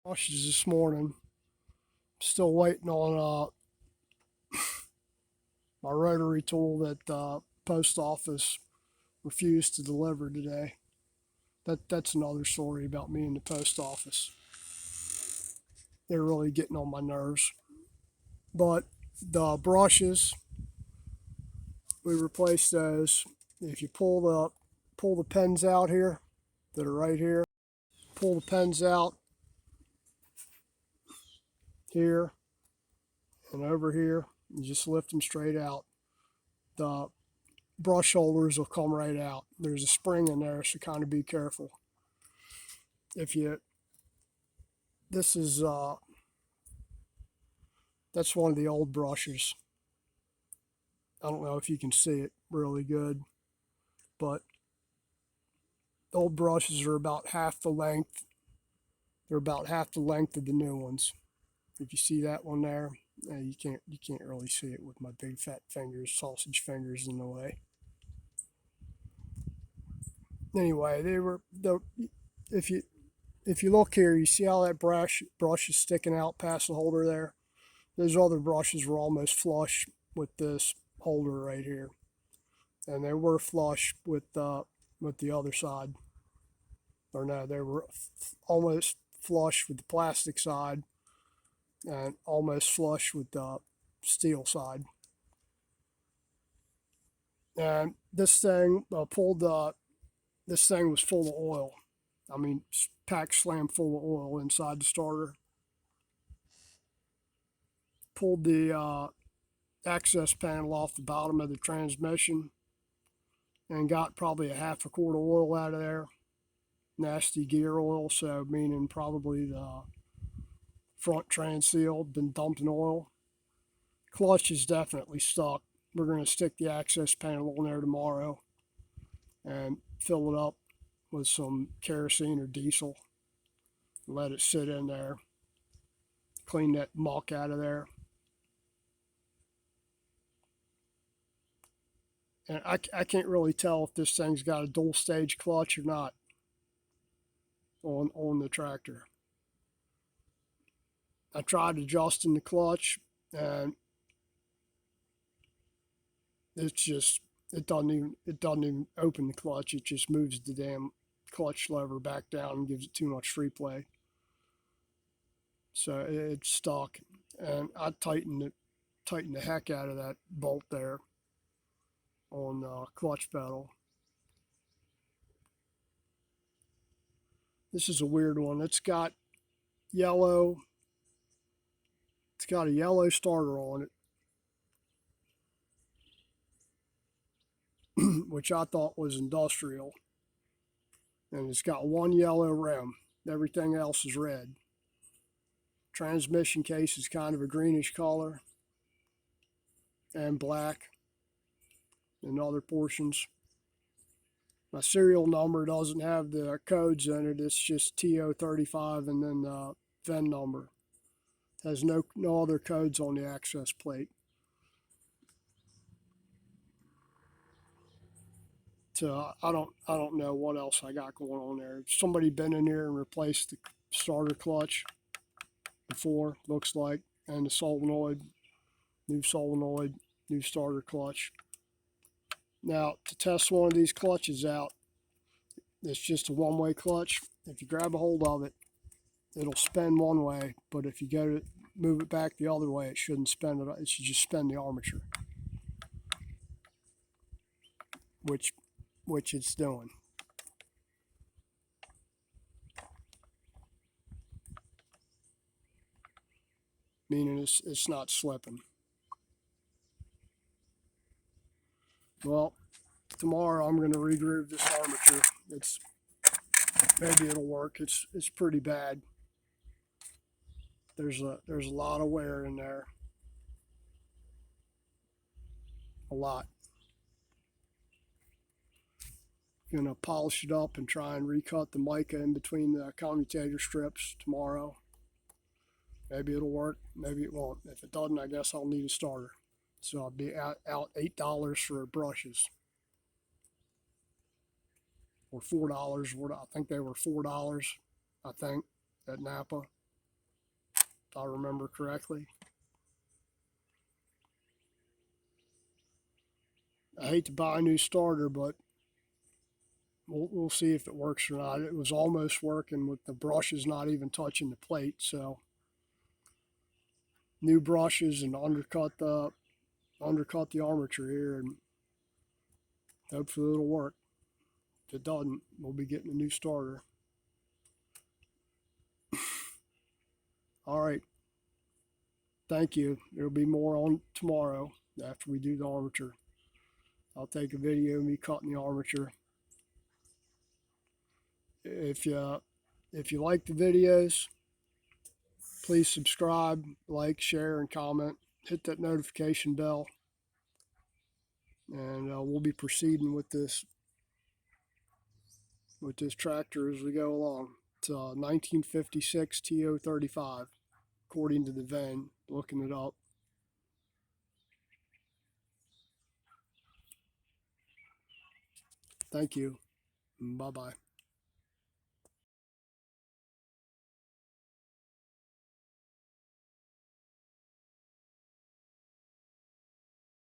Brushes this morning. Still waiting on my rotary tool that post office refused to deliver today. That's another story about me and the post office. They're really getting on my nerves. But the brushes, we replaced those. If you pull the pins out here that are right here, pull the pins out here and over here, and just lift them straight out. The brush holders will come right out. There's a spring in there, so kind of be careful. If you, this is, that's one of the old brushes. I don't know if you can see it really good, but old brushes are about half the length. They're about half the length of the new ones. If you see that one there, you can't really see it with my big fat fingers, sausage fingers in the way. Anyway, if you look here, you see how that brush is sticking out past the holder there? Those other brushes were almost flush with this holder right here. And they were flush with the other side. Or no, they were almost flush with the plastic side and almost flush with the steel side. And this thing this thing was full of oil. I mean, packed slam full of oil inside the starter. Pulled the access panel off the bottom of the transmission and got probably a half a quart of oil out of there. Nasty gear oil, so meaning probably the front trans seal been dumped in oil. Clutch is definitely stuck. We're going to stick the access panel on there tomorrow and fill it up with some kerosene or diesel. Let it sit in there. Clean that muck out of there. And I can't really tell if this thing's got a dual stage clutch or not on the tractor. I tried adjusting the clutch and it doesn't even open the clutch. It just moves the damn clutch lever back down and gives it too much free play. So it's stuck, and I tightened the heck out of that bolt there on the clutch pedal. This is a weird one. It's got a yellow starter on it, which I thought was industrial. And it's got one yellow rim. Everything else is red. Transmission case is kind of a greenish color and black in other portions. My serial number doesn't have the codes in it. It's just TO-35 and then the VIN number. It has no other codes on the access plate. So I don't know what else I got going on there. Somebody been in here and replaced the starter clutch before, looks like, and the solenoid, new starter clutch. Now, to test one of these clutches out, it's just a one-way clutch. If you grab a hold of it, it'll spin one way, but if you go to move it back the other way, it shouldn't spin it. It should just spin the armature, which it's doing. Meaning it's not slipping. Well, tomorrow I'm going to re-groove this armature. Maybe it'll work. It's pretty bad. There's a lot of wear in there. A lot. Gonna polish it up and try and recut the mica in between the commutator strips tomorrow. Maybe it'll work, maybe it won't. If it doesn't, I guess I'll need a starter. So I'll be out $8 for brushes. Or $4. I think they were $4, I think, at Napa. if I remember correctly. I hate to buy a new starter, but we'll see if it works or not. It was almost working with the brushes not even touching the plate, so new brushes and undercut the armature here, and hopefully it'll work. If it doesn't, we'll be getting a new starter. All right. Thank you. There'll be more on tomorrow after we do the armature. I'll take a video of me cutting the armature. If you like the videos, please subscribe, like, share, and comment. Hit that notification bell, and we'll be proceeding with this tractor as we go along. It's a 1956 TO-35, according to the VIN. Looking it up. Thank you. Bye bye.